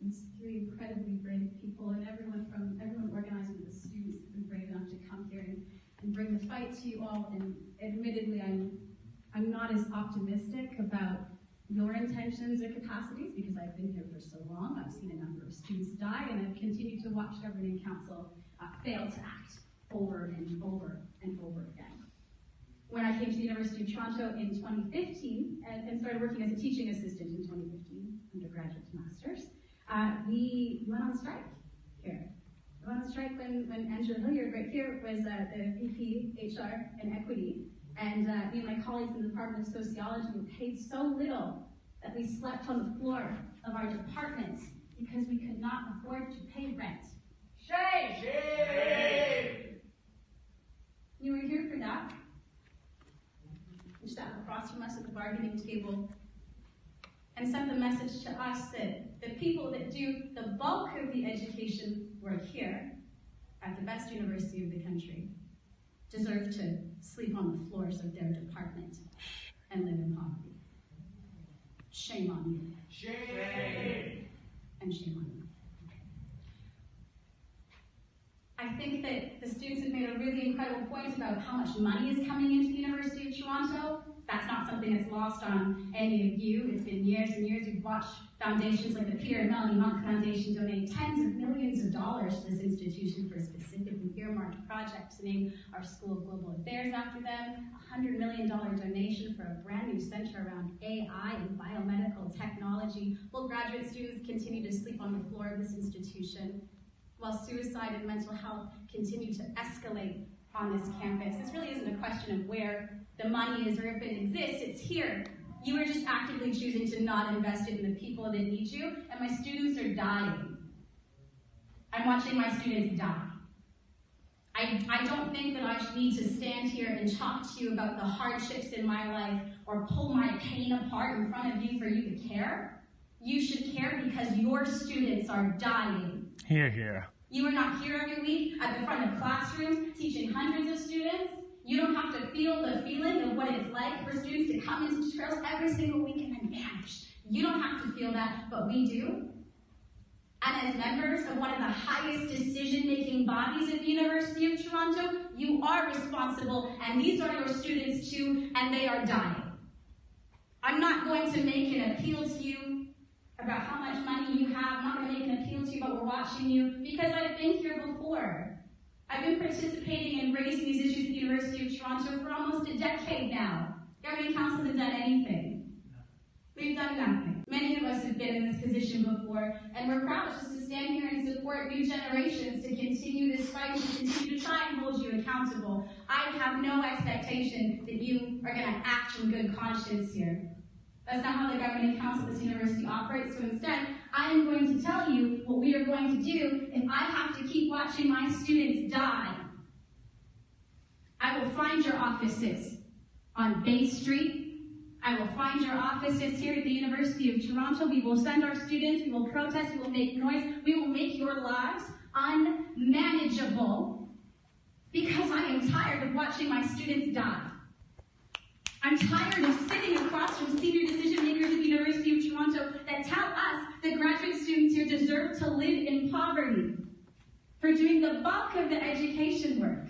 These three incredibly brave people, and everyone organizing the students have been brave enough to come here and bring the fight to you all. And admittedly, I'm not as optimistic about your intentions or capacities because I've been here for so long. I've seen a number of students die, and I've continued to watch governing council fail to act over and over and over again. When I came to the University of Toronto in 2015 and started working as a teaching assistant in 2015, undergraduate to master's, we went on strike here. We went on strike when Angela Hilliard right here was the VP HR and Equity, and me and my colleagues in the Department of Sociology were paid so little that we slept on the floor of our department because we could not afford to pay rent. Shame! Shame! You were here for that. You sat across from us at the bargaining table and sent the message to us that the people that do the bulk of the education work here at the best university of the country deserve to sleep on the floors of their department and live in poverty. Shame on you. Shame! And shame on you. I think that the students have made a really incredible point about how much money is coming into the University of Toronto. That's not something that's lost on any of you. It's been years and years. You've watched foundations like the Peter and Melanie Monk Foundation donate tens of millions of dollars to this institution for a specifically earmarked project to name our School of Global Affairs after them, a $100 million donation for a brand new center around AI and biomedical technology, while graduate students continue to sleep on the floor of this institution, while suicide and mental health continue to escalate on this campus. This really isn't a question of where the money is or if it exists, it's here. You are just actively choosing to not invest it in the people that need you, and my students are dying. I'm watching my students die. I don't think that I should need to stand here and talk to you about the hardships in my life or pull my pain apart in front of you for you to care. You should care because your students are dying. Hear, hear. You are not here every week at the front of classrooms teaching hundreds of students. You don't have to feel the feeling of what it's like for students to come into trails every single week and then vanish. You don't have to feel that, but we do. And as members of one of the highest decision-making bodies at the University of Toronto, you are responsible, and these are your students too, and they are dying. I'm not going to make an appeal to you about how much money you have. I'm not going to make an appeal to you about we're watching you, because I've been here before. I've been participating and raising these issues at the University of Toronto for almost a decade now. Governing council hasn't done anything. We've done nothing. Many of us have been in this position before, and we're proud just to stand here and support new generations to continue this fight, to continue to try and hold you accountable. I have no expectation that you are going to act in good conscience here. That's not how the governing council of this university operates, so instead, I am going to tell you what we are going to do if I have to keep watching my students die. I will find your offices on Bay Street. I will find your offices here at the University of Toronto. We will send our students, we will protest, we will make noise, we will make your lives unmanageable because I am tired of watching my students die. I'm tired of sitting across from senior decision makers at the University of Toronto that tell us that graduate students here deserve to live in poverty for doing the bulk of the education work.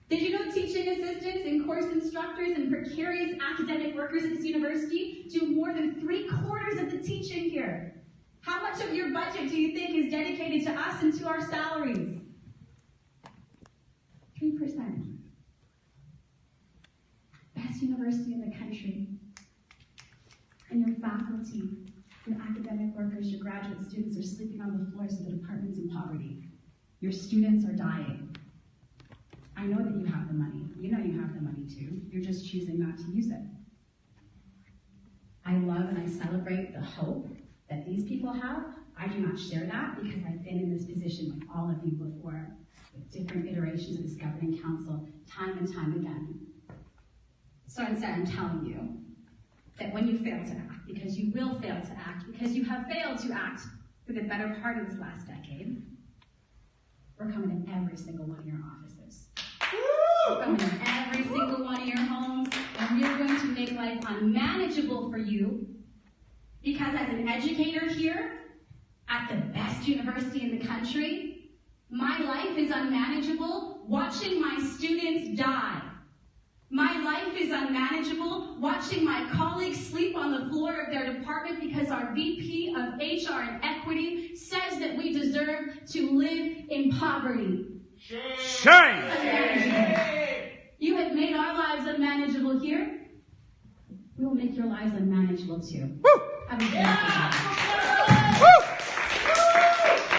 Did you know teaching assistants and course instructors and precarious academic workers at this university do more than 3/4 of the teaching here? How much of your budget do you think is dedicated to us and to our salaries? 3%. Best university in the country. And your faculty, your academic workers, your graduate students are sleeping on the floors of the departments in poverty. Your students are dying. I know that you have the money. You know you have the money too. You're just choosing not to use it. I love and I celebrate the hope that these people have. I do not share that because I've been in this position with all of you before, with different iterations of this governing council, time and time again. So instead, I'm telling you that when you fail to act, because you will fail to act, because you have failed to act for the better part of this last decade, we're coming to every single one of your offices. We're coming to every single one of your homes, and we're going to make life unmanageable for you, because as an educator here, at the best university in the country. My life is unmanageable watching my students die. My life is unmanageable watching my colleagues sleep on the floor of their department because our VP of HR and Equity says that we deserve to live in poverty. Shame! You have made our lives unmanageable here. We will make your lives unmanageable too. Woo! Have a good day.